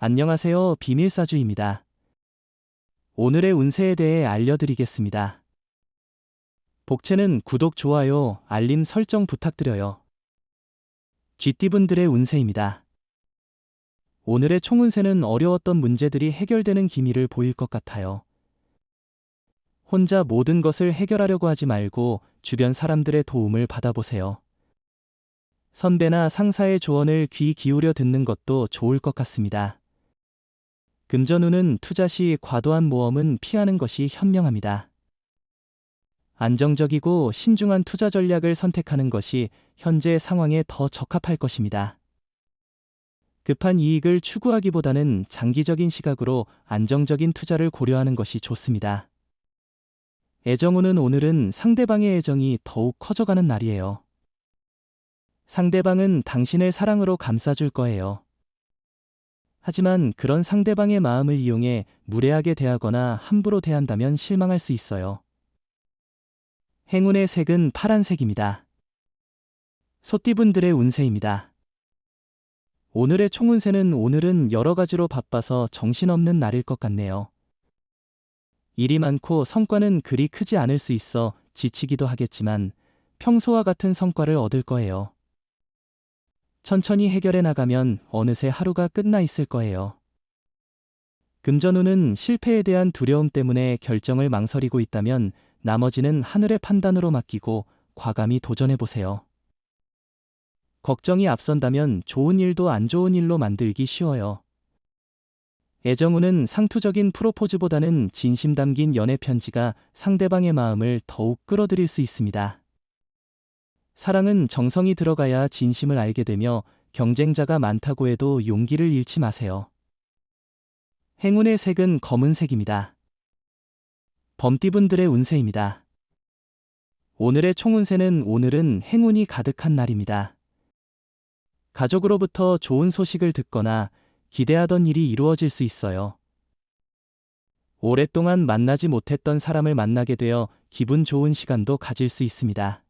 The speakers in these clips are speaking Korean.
안녕하세요. 비밀사주입니다. 오늘의 운세에 대해 알려드리겠습니다. 복채는 구독, 좋아요, 알림 설정 부탁드려요. 쥐띠분들의 운세입니다. 오늘의 총운세는 어려웠던 문제들이 해결되는 기미를 보일 것 같아요. 혼자 모든 것을 해결하려고 하지 말고 주변 사람들의 도움을 받아보세요. 선배나 상사의 조언을 귀 기울여 듣는 것도 좋을 것 같습니다. 금전운은 투자 시 과도한 모험은 피하는 것이 현명합니다. 안정적이고 신중한 투자 전략을 선택하는 것이 현재 상황에 더 적합할 것입니다. 급한 이익을 추구하기보다는 장기적인 시각으로 안정적인 투자를 고려하는 것이 좋습니다. 애정운은 오늘은 상대방의 애정이 더욱 커져가는 날이에요. 상대방은 당신을 사랑으로 감싸줄 거예요. 하지만 그런 상대방의 마음을 이용해 무례하게 대하거나 함부로 대한다면 실망할 수 있어요. 행운의 색은 파란색입니다. 소띠분들의 운세입니다. 오늘의 총운세는 오늘은 여러 가지로 바빠서 정신없는 날일 것 같네요. 일이 많고 성과는 그리 크지 않을 수 있어 지치기도 하겠지만 평소와 같은 성과를 얻을 거예요. 천천히 해결해 나가면 어느새 하루가 끝나 있을 거예요. 금전운은 실패에 대한 두려움 때문에 결정을 망설이고 있다면 나머지는 하늘의 판단으로 맡기고 과감히 도전해 보세요. 걱정이 앞선다면 좋은 일도 안 좋은 일로 만들기 쉬워요. 애정운은 상투적인 프로포즈보다는 진심 담긴 연애 편지가 상대방의 마음을 더욱 끌어들일 수 있습니다. 사랑은 정성이 들어가야 진심을 알게 되며 경쟁자가 많다고 해도 용기를 잃지 마세요. 행운의 색은 검은색입니다. 범띠분들의 운세입니다. 오늘의 총운세는 오늘은 행운이 가득한 날입니다. 가족으로부터 좋은 소식을 듣거나 기대하던 일이 이루어질 수 있어요. 오랫동안 만나지 못했던 사람을 만나게 되어 기분 좋은 시간도 가질 수 있습니다.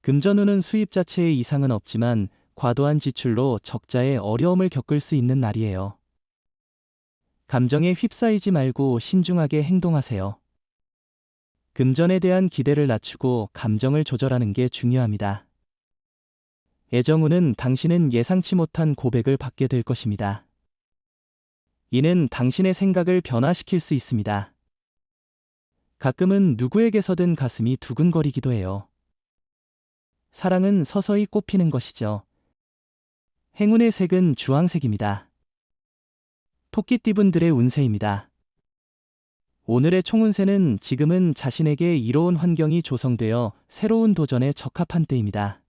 금전운은 수입 자체에 이상은 없지만 과도한 지출로 적자에 어려움을 겪을 수 있는 날이에요. 감정에 휩싸이지 말고 신중하게 행동하세요. 금전에 대한 기대를 낮추고 감정을 조절하는 게 중요합니다. 애정운은 당신은 예상치 못한 고백을 받게 될 것입니다. 이는 당신의 생각을 변화시킬 수 있습니다. 가끔은 누구에게서든 가슴이 두근거리기도 해요. 사랑은 서서히 꽃피는 것이죠. 행운의 색은 주황색입니다. 토끼띠분들의 운세입니다. 오늘의 총운세는 지금은 자신에게 이로운 환경이 조성되어 새로운 도전에 적합한 때입니다.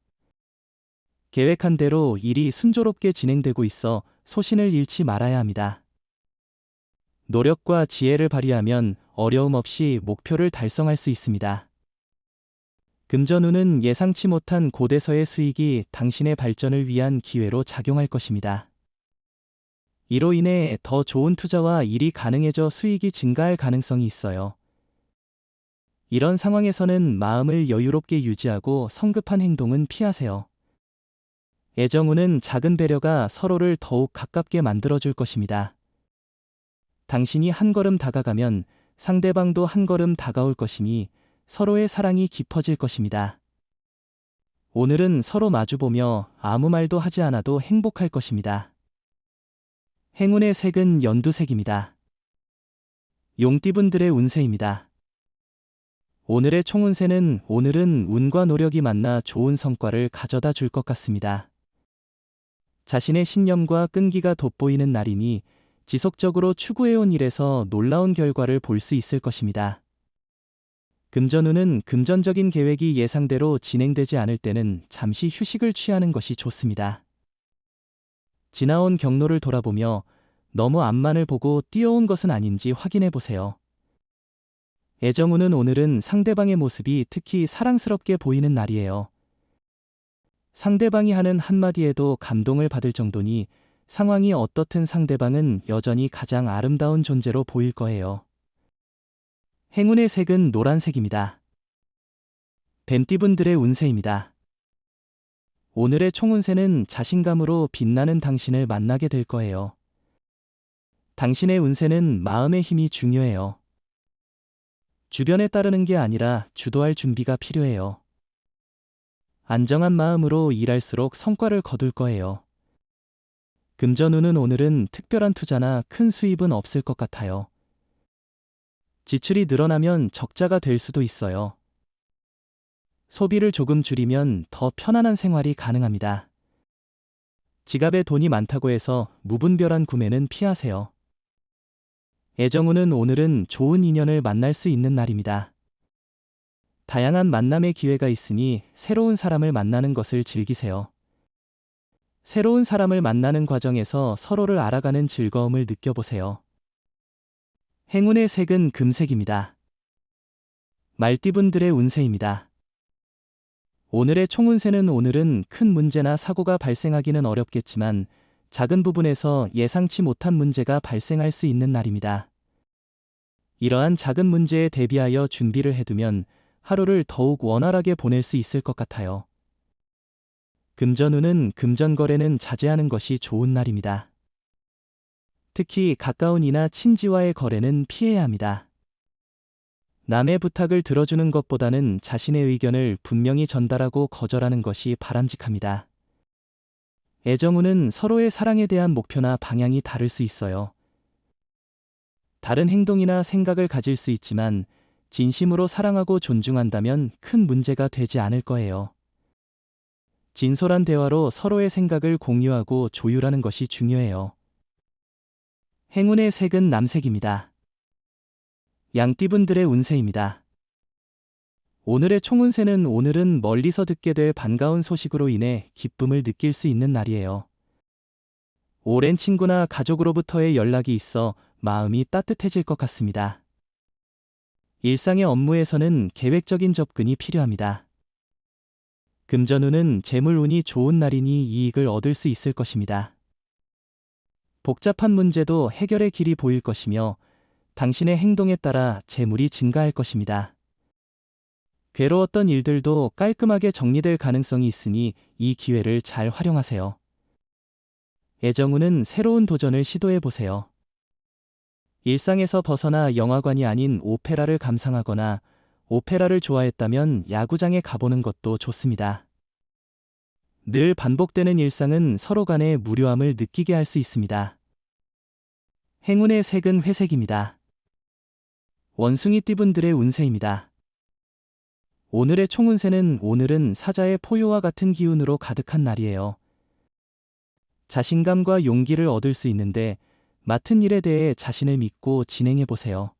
계획한 대로 일이 순조롭게 진행되고 있어 소신을 잃지 말아야 합니다. 노력과 지혜를 발휘하면 어려움 없이 목표를 달성할 수 있습니다. 금전운은 예상치 못한 곳에서의 수익이 당신의 발전을 위한 기회로 작용할 것입니다. 이로 인해 더 좋은 투자와 일이 가능해져 수익이 증가할 가능성이 있어요. 이런 상황에서는 마음을 여유롭게 유지하고 성급한 행동은 피하세요. 애정운은 작은 배려가 서로를 더욱 가깝게 만들어줄 것입니다. 당신이 한 걸음 다가가면 상대방도 한 걸음 다가올 것이니 서로의 사랑이 깊어질 것입니다. 오늘은 서로 마주보며 아무 말도 하지 않아도 행복할 것입니다. 행운의 색은 연두색입니다. 용띠분들의 운세입니다. 오늘의 총운세는 오늘은 운과 노력이 만나 좋은 성과를 가져다 줄 것 같습니다. 자신의 신념과 끈기가 돋보이는 날이니 지속적으로 추구해온 일에서 놀라운 결과를 볼 수 있을 것입니다. 금전운은 금전적인 계획이 예상대로 진행되지 않을 때는 잠시 휴식을 취하는 것이 좋습니다. 지나온 경로를 돌아보며 너무 앞만을 보고 뛰어온 것은 아닌지 확인해 보세요. 애정운은 오늘은 상대방의 모습이 특히 사랑스럽게 보이는 날이에요. 상대방이 하는 한마디에도 감동을 받을 정도니 상황이 어떻든 상대방은 여전히 가장 아름다운 존재로 보일 거예요. 행운의 색은 노란색입니다. 뱀띠분들의 운세입니다. 오늘의 총운세는 자신감으로 빛나는 당신을 만나게 될 거예요. 당신의 운세는 마음의 힘이 중요해요. 주변에 따르는 게 아니라 주도할 준비가 필요해요. 안정한 마음으로 일할수록 성과를 거둘 거예요. 금전운은 오늘은 특별한 투자나 큰 수입은 없을 것 같아요. 지출이 늘어나면 적자가 될 수도 있어요. 소비를 조금 줄이면 더 편안한 생활이 가능합니다. 지갑에 돈이 많다고 해서 무분별한 구매는 피하세요. 애정운은 오늘은 좋은 인연을 만날 수 있는 날입니다. 다양한 만남의 기회가 있으니 새로운 사람을 만나는 것을 즐기세요. 새로운 사람을 만나는 과정에서 서로를 알아가는 즐거움을 느껴보세요. 행운의 색은 금색입니다. 말띠분들의 운세입니다. 오늘의 총운세는 오늘은 큰 문제나 사고가 발생하기는 어렵겠지만 작은 부분에서 예상치 못한 문제가 발생할 수 있는 날입니다. 이러한 작은 문제에 대비하여 준비를 해두면 하루를 더욱 원활하게 보낼 수 있을 것 같아요. 금전운은 금전 거래는 자제하는 것이 좋은 날입니다. 특히 가까운 이나 친지와의 거래는 피해야 합니다. 남의 부탁을 들어주는 것보다는 자신의 의견을 분명히 전달하고 거절하는 것이 바람직합니다. 애정운은 서로의 사랑에 대한 목표나 방향이 다를 수 있어요. 다른 행동이나 생각을 가질 수 있지만 진심으로 사랑하고 존중한다면 큰 문제가 되지 않을 거예요. 진솔한 대화로 서로의 생각을 공유하고 조율하는 것이 중요해요. 행운의 색은 남색입니다. 양띠분들의 운세입니다. 오늘의 총운세는 오늘은 멀리서 듣게 될 반가운 소식으로 인해 기쁨을 느낄 수 있는 날이에요. 오랜 친구나 가족으로부터의 연락이 있어 마음이 따뜻해질 것 같습니다. 일상의 업무에서는 계획적인 접근이 필요합니다. 금전운은 재물운이 좋은 날이니 이익을 얻을 수 있을 것입니다. 복잡한 문제도 해결의 길이 보일 것이며 당신의 행동에 따라 재물이 증가할 것입니다. 괴로웠던 일들도 깔끔하게 정리될 가능성이 있으니 이 기회를 잘 활용하세요. 애정운은 새로운 도전을 시도해 보세요. 일상에서 벗어나 영화관이 아닌 오페라를 감상하거나 오페라를 좋아했다면 야구장에 가보는 것도 좋습니다. 늘 반복되는 일상은 서로 간의 무료함을 느끼게 할 수 있습니다. 행운의 색은 회색입니다. 원숭이띠분들의 운세입니다. 오늘의 총운세는 오늘은 사자의 포효와 같은 기운으로 가득한 날이에요. 자신감과 용기를 얻을 수 있는데 맡은 일에 대해 자신을 믿고 진행해 보세요.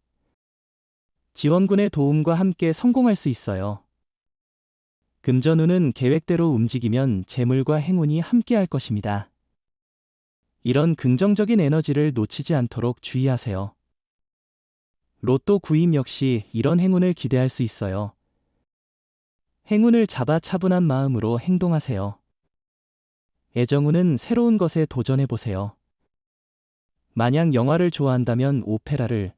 지원군의 도움과 함께 성공할 수 있어요. 금전운은 계획대로 움직이면 재물과 행운이 함께할 것입니다. 이런 긍정적인 에너지를 놓치지 않도록 주의하세요. 로또 구입 역시 이런 행운을 기대할 수 있어요. 행운을 잡아 차분한 마음으로 행동하세요. 애정운은 새로운 것에 도전해 보세요. 만약 영화를 좋아한다면 오페라를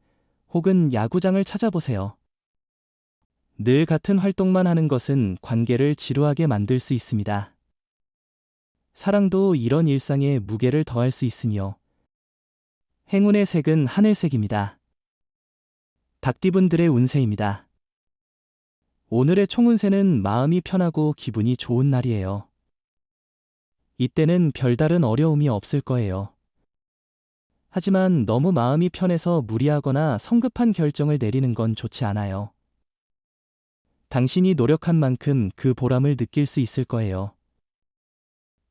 혹은 야구장을 찾아보세요. 늘 같은 활동만 하는 것은 관계를 지루하게 만들 수 있습니다. 사랑도 이런 일상에 무게를 더할 수 있으니요. 행운의 색은 하늘색입니다. 닭띠분들의 운세입니다. 오늘의 총운세는 마음이 편하고 기분이 좋은 날이에요. 이때는 별다른 어려움이 없을 거예요. 하지만 너무 마음이 편해서 무리하거나 성급한 결정을 내리는 건 좋지 않아요. 당신이 노력한 만큼 그 보람을 느낄 수 있을 거예요.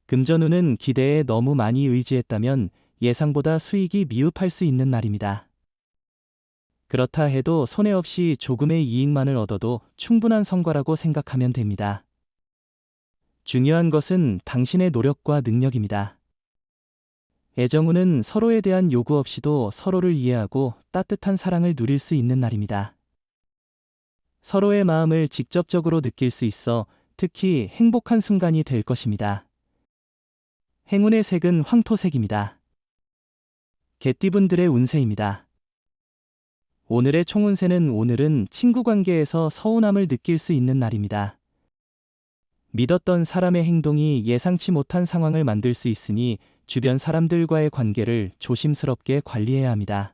금전운은 기대에 너무 많이 의지했다면 예상보다 수익이 미흡할 수 있는 날입니다. 그렇다 해도 손해 없이 조금의 이익만을 얻어도 충분한 성과라고 생각하면 됩니다. 중요한 것은 당신의 노력과 능력입니다. 애정운은 서로에 대한 요구 없이도 서로를 이해하고 따뜻한 사랑을 누릴 수 있는 날입니다. 서로의 마음을 직접적으로 느낄 수 있어 특히 행복한 순간이 될 것입니다. 행운의 색은 황토색입니다. 개띠분들의 운세입니다. 오늘의 총운세는 오늘은 친구 관계에서 서운함을 느낄 수 있는 날입니다. 믿었던 사람의 행동이 예상치 못한 상황을 만들 수 있으니 주변 사람들과의 관계를 조심스럽게 관리해야 합니다.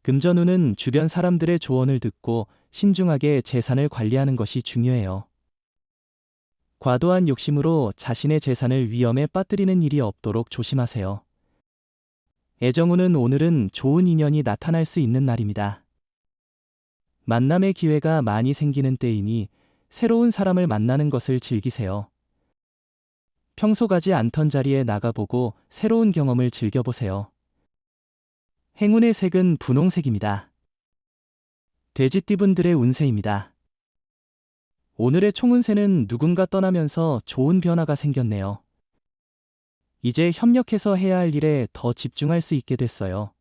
금전운은 주변 사람들의 조언을 듣고 신중하게 재산을 관리하는 것이 중요해요. 과도한 욕심으로 자신의 재산을 위험에 빠뜨리는 일이 없도록 조심하세요. 애정운은 오늘은 좋은 인연이 나타날 수 있는 날입니다. 만남의 기회가 많이 생기는 때이니 새로운 사람을 만나는 것을 즐기세요. 평소 가지 않던 자리에 나가보고 새로운 경험을 즐겨보세요. 행운의 색은 분홍색입니다. 돼지띠분들의 운세입니다. 오늘의 총운세는 누군가 떠나면서 좋은 변화가 생겼네요. 이제 협력해서 해야 할 일에 더 집중할 수 있게 됐어요.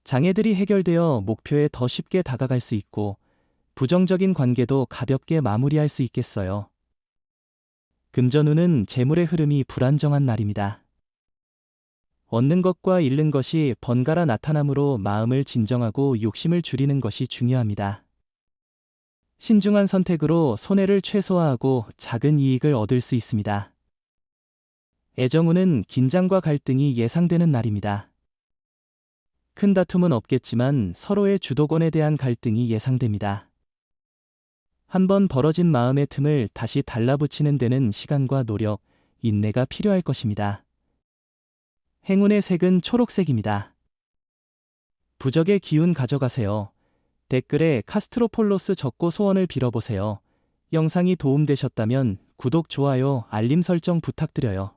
장애들이 해결되어 목표에 더 쉽게 다가갈 수 있고 부정적인 관계도 가볍게 마무리할 수 있겠어요. 금전운은 재물의 흐름이 불안정한 날입니다. 얻는 것과 잃는 것이 번갈아 나타나므로 마음을 진정하고 욕심을 줄이는 것이 중요합니다. 신중한 선택으로 손해를 최소화하고 작은 이익을 얻을 수 있습니다. 애정운은 긴장과 갈등이 예상되는 날입니다. 큰 다툼은 없겠지만 서로의 주도권에 대한 갈등이 예상됩니다. 한번 벌어진 마음의 틈을 다시 달라붙이는 데는 시간과 노력, 인내가 필요할 것입니다. 행운의 색은 초록색입니다. 부적의 기운 가져가세요. 댓글에 카스트로폴로스 적고 소원을 빌어보세요. 영상이 도움되셨다면 구독, 좋아요, 알림 설정 부탁드려요.